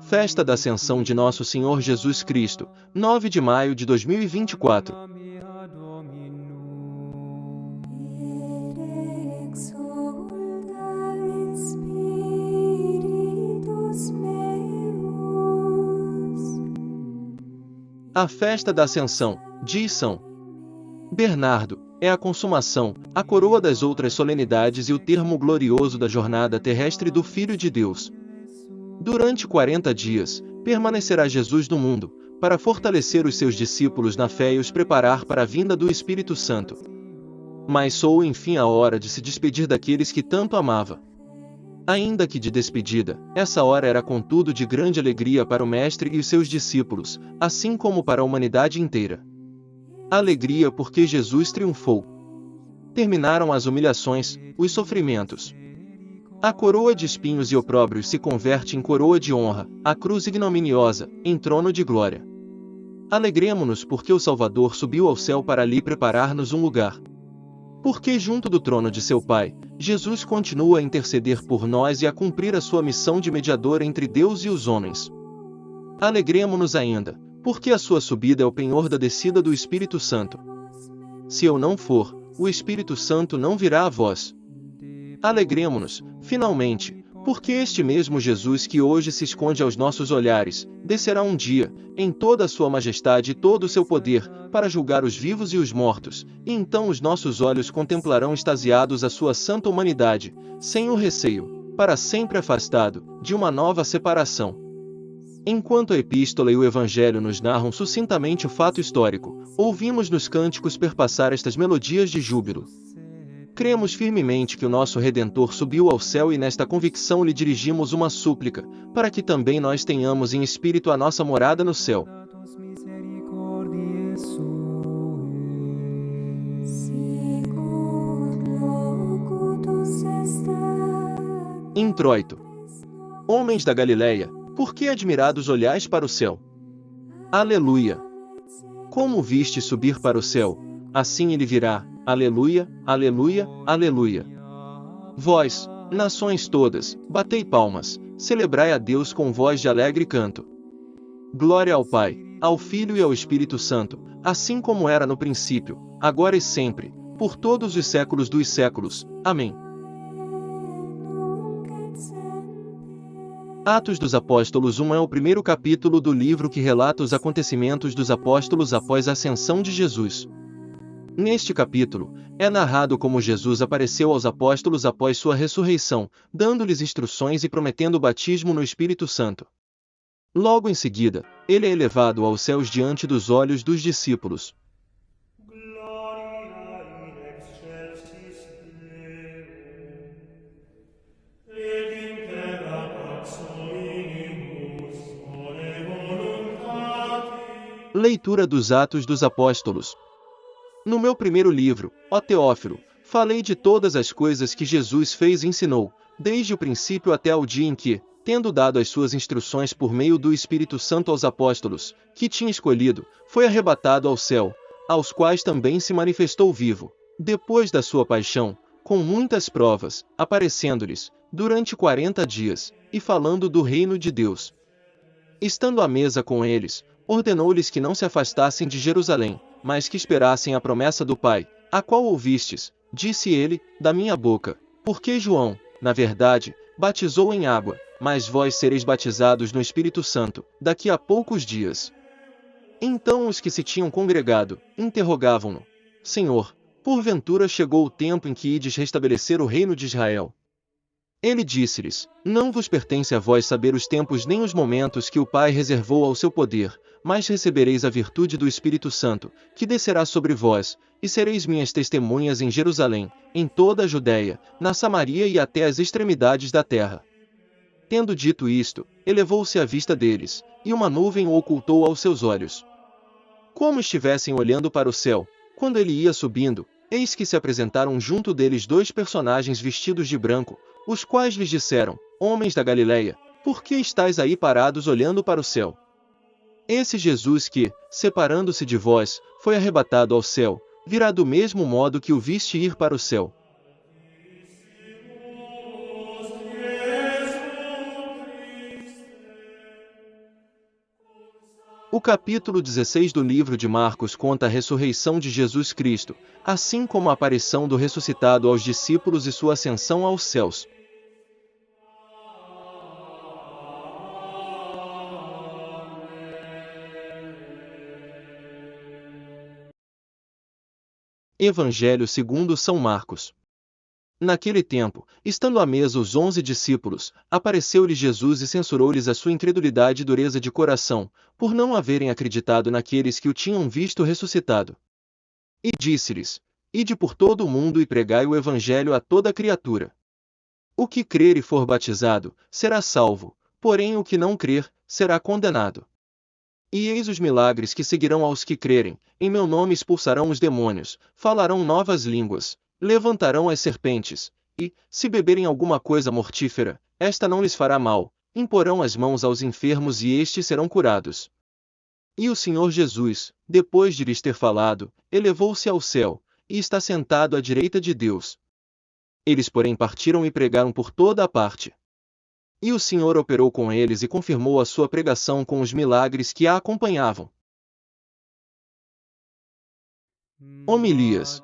Festa da Ascensão de Nosso Senhor Jesus Cristo, 9 de maio de 2024. A festa da Ascensão, diz São Bernardo, é a consumação, a coroa das outras solenidades e o termo glorioso da jornada terrestre do Filho de Deus. Durante 40 dias, permanecerá Jesus no mundo, para fortalecer os seus discípulos na fé e os preparar para a vinda do Espírito Santo. Mas soou enfim a hora de se despedir daqueles que tanto amava. Ainda que de despedida, essa hora era contudo de grande alegria para o Mestre e os seus discípulos, assim como para a humanidade inteira. Alegria porque Jesus triunfou. Terminaram as humilhações, os sofrimentos. A coroa de espinhos e opróbrios se converte em coroa de honra, a cruz ignominiosa, em trono de glória. Alegremo-nos porque o Salvador subiu ao céu para ali preparar-nos um lugar. Porque junto do trono de seu Pai, Jesus continua a interceder por nós e a cumprir a sua missão de mediador entre Deus e os homens. Alegremo-nos ainda, porque a sua subida é o penhor da descida do Espírito Santo. Se eu não for, o Espírito Santo não virá a vós. Alegremo-nos, finalmente, porque este mesmo Jesus que hoje se esconde aos nossos olhares, descerá um dia, em toda a sua majestade e todo o seu poder, para julgar os vivos e os mortos, e então os nossos olhos contemplarão extasiados a sua santa humanidade, sem o receio, para sempre afastado, de uma nova separação. Enquanto a Epístola e o Evangelho nos narram sucintamente o fato histórico, ouvimos nos cânticos perpassar estas melodias de júbilo. Cremos firmemente que o nosso Redentor subiu ao céu e nesta convicção lhe dirigimos uma súplica, para que também nós tenhamos em espírito a nossa morada no céu. Introito. Homens da Galileia, por que admirados olhais para o céu? Aleluia! Como o viste subir para o céu, assim ele virá. Aleluia, aleluia, aleluia. Vós, nações todas, batei palmas, celebrai a Deus com voz de alegre canto. Glória ao Pai, ao Filho e ao Espírito Santo, assim como era no princípio, agora e sempre, por todos os séculos dos séculos. Amém. Atos dos Apóstolos 1 é o primeiro capítulo do livro que relata os acontecimentos dos apóstolos após a ascensão de Jesus. Neste capítulo, é narrado como Jesus apareceu aos apóstolos após sua ressurreição, dando-lhes instruções e prometendo o batismo no Espírito Santo. Logo em seguida, ele é elevado aos céus diante dos olhos dos discípulos. Leitura dos Atos dos Apóstolos. No meu primeiro livro, ó Teófilo, falei de todas as coisas que Jesus fez e ensinou, desde o princípio até ao dia em que, tendo dado as suas instruções por meio do Espírito Santo aos apóstolos, que tinha escolhido, foi arrebatado ao céu, aos quais também se manifestou vivo, depois da sua paixão, com muitas provas, aparecendo-lhes, durante 40 dias, e falando do reino de Deus. Estando à mesa com eles, ordenou-lhes que não se afastassem de Jerusalém, mas que esperassem a promessa do Pai, a qual ouvistes, disse ele, da minha boca, porque João, na verdade, batizou em água, mas vós sereis batizados no Espírito Santo, daqui a poucos dias. Então os que se tinham congregado, interrogavam-no: Senhor, porventura chegou o tempo em que ides restabelecer o reino de Israel? Ele disse-lhes: Não vos pertence a vós saber os tempos nem os momentos que o Pai reservou ao seu poder, mas recebereis a virtude do Espírito Santo, que descerá sobre vós, e sereis minhas testemunhas em Jerusalém, em toda a Judéia, na Samaria e até as extremidades da terra. Tendo dito isto, elevou-se à vista deles, e uma nuvem o ocultou aos seus olhos. Como estivessem olhando para o céu, quando ele ia subindo, eis que se apresentaram junto deles dois personagens vestidos de branco, os quais lhes disseram: Homens da Galileia, por que estáis aí parados olhando para o céu? Esse Jesus que, separando-se de vós, foi arrebatado ao céu, virá do mesmo modo que o viste ir para o céu. O capítulo 16 do livro de Marcos conta a ressurreição de Jesus Cristo, assim como a aparição do ressuscitado aos discípulos e sua ascensão aos céus. Evangelho segundo São Marcos. Naquele tempo, estando à mesa os 11 discípulos, apareceu-lhes Jesus e censurou-lhes a sua incredulidade e dureza de coração, por não haverem acreditado naqueles que o tinham visto ressuscitado. E disse-lhes: Ide por todo o mundo e pregai o Evangelho a toda criatura. O que crer e for batizado, será salvo, porém o que não crer, será condenado. E eis os milagres que seguirão aos que crerem: em meu nome expulsarão os demônios, falarão novas línguas, levantarão as serpentes, e, se beberem alguma coisa mortífera, esta não lhes fará mal, imporão as mãos aos enfermos e estes serão curados. E o Senhor Jesus, depois de lhes ter falado, elevou-se ao céu, e está sentado à direita de Deus. Eles, porém, partiram e pregaram por toda a parte. E o Senhor operou com eles e confirmou a sua pregação com os milagres que a acompanhavam. Homilias.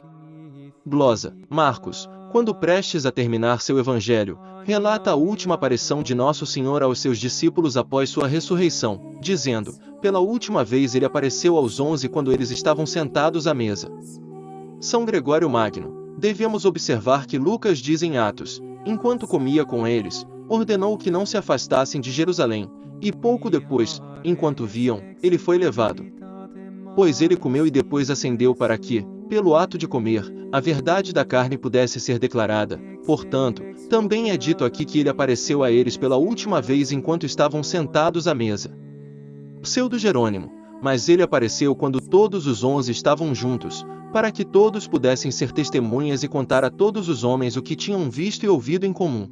Glosa. Marcos, quando prestes a terminar seu evangelho, relata a última aparição de Nosso Senhor aos seus discípulos após sua ressurreição, dizendo: pela última vez ele apareceu aos 11 quando eles estavam sentados à mesa. São Gregório Magno. Devemos observar que Lucas diz em Atos: enquanto comia com eles, ordenou que não se afastassem de Jerusalém, e pouco depois, enquanto viam, ele foi levado. Pois ele comeu e depois ascendeu para que, pelo ato de comer, a verdade da carne pudesse ser declarada. Portanto, também é dito aqui que ele apareceu a eles pela última vez enquanto estavam sentados à mesa. Pseudo-Jerônimo. Mas ele apareceu quando todos os 11 estavam juntos, para que todos pudessem ser testemunhas e contar a todos os homens o que tinham visto e ouvido em comum.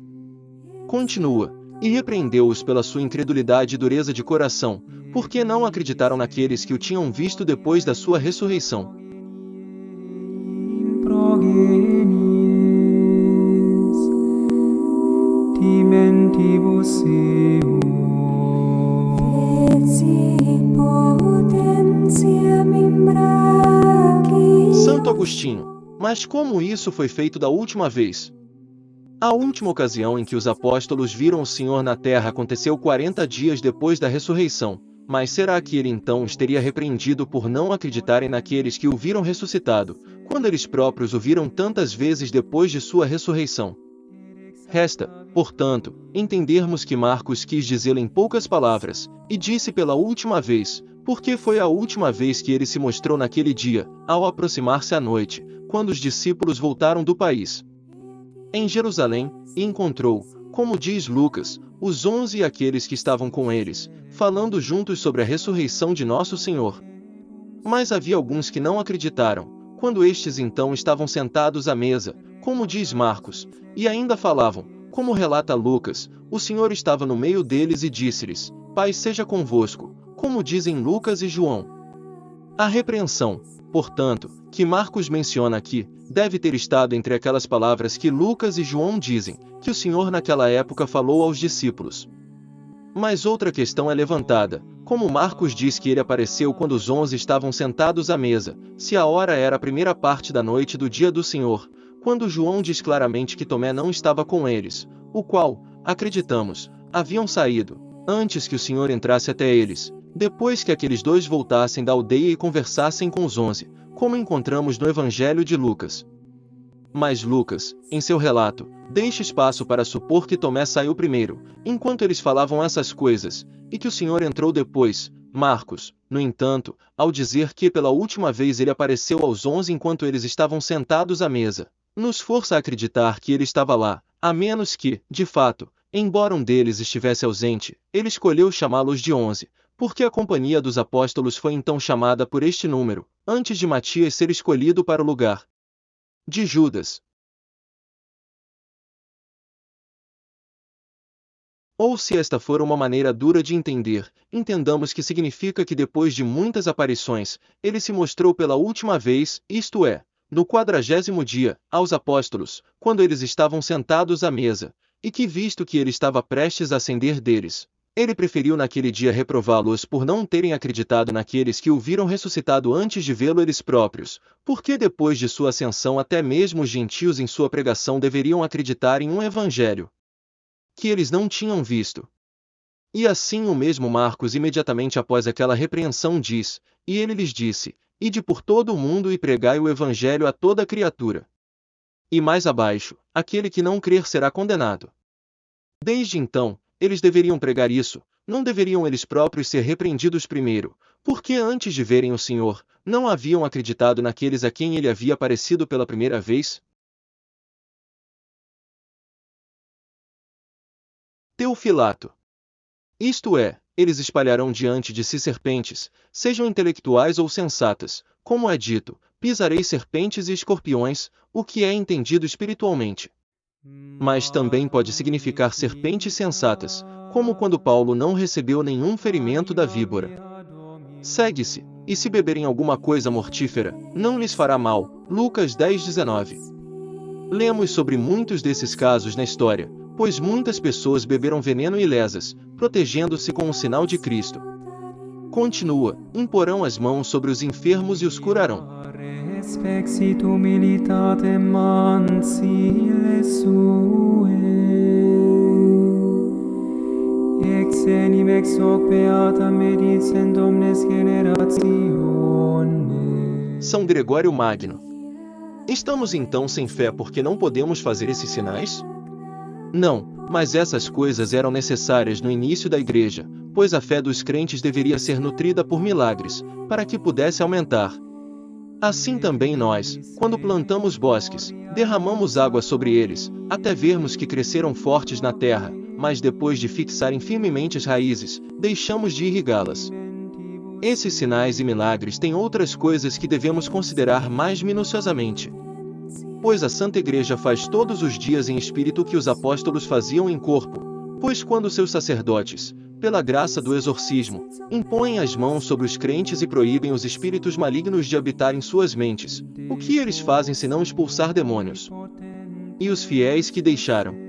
Continua: e repreendeu-os pela sua incredulidade e dureza de coração, porque não acreditaram naqueles que o tinham visto depois da sua ressurreição. Santo Agostinho. Mas como isso foi feito da última vez? A última ocasião em que os apóstolos viram o Senhor na terra aconteceu 40 dias depois da ressurreição, mas será que ele então os teria repreendido por não acreditarem naqueles que o viram ressuscitado, quando eles próprios o viram tantas vezes depois de sua ressurreição? Resta, portanto, entendermos que Marcos quis dizê-lo em poucas palavras, e disse pela última vez, porque foi a última vez que ele se mostrou naquele dia, ao aproximar-se à noite, quando os discípulos voltaram do país. Em Jerusalém, e encontrou, como diz Lucas, os 11 e aqueles que estavam com eles, falando juntos sobre a ressurreição de Nosso Senhor. Mas havia alguns que não acreditaram, quando estes então estavam sentados à mesa, como diz Marcos, e ainda falavam, como relata Lucas: o Senhor estava no meio deles e disse-lhes: paz seja convosco, como dizem Lucas e João. A repreensão, portanto, que Marcos menciona aqui, deve ter estado entre aquelas palavras que Lucas e João dizem, que o Senhor naquela época falou aos discípulos. Mas outra questão é levantada: como Marcos diz que ele apareceu quando os 11 estavam sentados à mesa, se a hora era a primeira parte da noite do dia do Senhor, quando João diz claramente que Tomé não estava com eles, o qual, acreditamos, haviam saído, antes que o Senhor entrasse até eles, depois que aqueles dois voltassem da aldeia e conversassem com os 11, como encontramos no Evangelho de Lucas. Mas Lucas, em seu relato, deixa espaço para supor que Tomé saiu primeiro, enquanto eles falavam essas coisas, e que o Senhor entrou depois. Marcos, no entanto, ao dizer que pela última vez ele apareceu aos 11 enquanto eles estavam sentados à mesa, nos força a acreditar que ele estava lá, a menos que, de fato, embora um deles estivesse ausente, ele escolheu chamá-los de 11, porque a companhia dos apóstolos foi então chamada por este número, antes de Matias ser escolhido para o lugar de Judas. Ou se esta for uma maneira dura de entender, entendamos que significa que depois de muitas aparições, ele se mostrou pela última vez, isto é, no 40º dia, aos apóstolos, quando eles estavam sentados à mesa, e que visto que ele estava prestes a ascender deles, Ele preferiu naquele dia reprová-los por não terem acreditado naqueles que o viram ressuscitado antes de vê-lo eles próprios, porque depois de sua ascensão até mesmo os gentios em sua pregação deveriam acreditar em um evangelho que eles não tinham visto. E assim o mesmo Marcos imediatamente após aquela repreensão diz, e ele lhes disse, ide por todo o mundo e pregai o evangelho a toda criatura. E mais abaixo, aquele que não crer será condenado. Desde então, eles deveriam pregar isso, não deveriam eles próprios ser repreendidos primeiro, porque antes de verem o Senhor, não haviam acreditado naqueles a quem ele havia aparecido pela primeira vez? Teofilato. Isto é, eles espalharão diante de si serpentes, sejam intelectuais ou sensatas, como é dito, pisarei serpentes e escorpiões, o que é entendido espiritualmente. Mas também pode significar serpentes sensatas, como quando Paulo não recebeu nenhum ferimento da víbora. Segue-se, e se beberem alguma coisa mortífera, não lhes fará mal. Lucas 10:19. Lemos sobre muitos desses casos na história, pois muitas pessoas beberam veneno ilesas, protegendo-se com o sinal de Cristo. Continua, imporão as mãos sobre os enfermos e os curarão. Spexit humilitatem mansile sue, ex enim ex hoc beata medicent omnes generationes. São Gregório Magno. Estamos então sem fé porque não podemos fazer esses sinais? Não, mas essas coisas eram necessárias no início da igreja, pois a fé dos crentes deveria ser nutrida por milagres, para que pudesse aumentar. Assim também nós, quando plantamos bosques, derramamos água sobre eles, até vermos que cresceram fortes na terra, mas depois de fixarem firmemente as raízes, deixamos de irrigá-las. Esses sinais e milagres têm outras coisas que devemos considerar mais minuciosamente. Pois a Santa Igreja faz todos os dias em espírito o que os apóstolos faziam em corpo, pois quando seus sacerdotes, pela graça do exorcismo, impõem as mãos sobre os crentes e proíbem os espíritos malignos de habitar em suas mentes, o que eles fazem senão expulsar demônios? E os fiéis que deixaram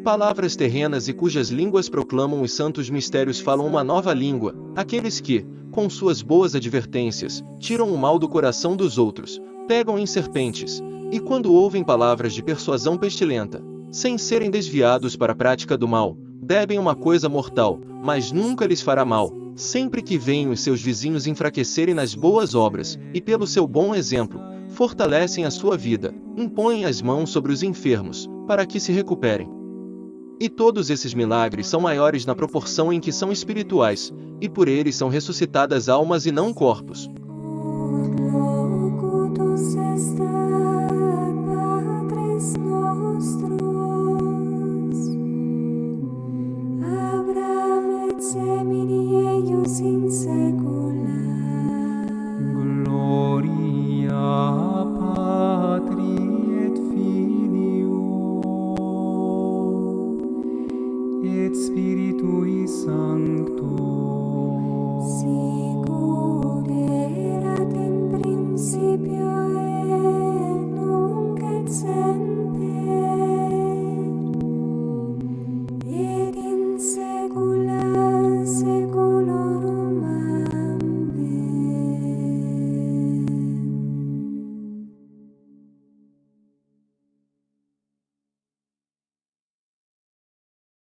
palavras terrenas e cujas línguas proclamam os santos mistérios falam uma nova língua, aqueles que, com suas boas advertências, tiram o mal do coração dos outros, pegam em serpentes, e quando ouvem palavras de persuasão pestilenta, sem serem desviados para a prática do mal, bebem uma coisa mortal, mas nunca lhes fará mal, sempre que veem os seus vizinhos enfraquecerem nas boas obras, e pelo seu bom exemplo, fortalecem a sua vida, impõem as mãos sobre os enfermos, para que se recuperem. E todos esses milagres são maiores na proporção em que são espirituais, e por eles são ressuscitadas almas e não corpos. Gloria Patri et Filio et Spiritui Sancto.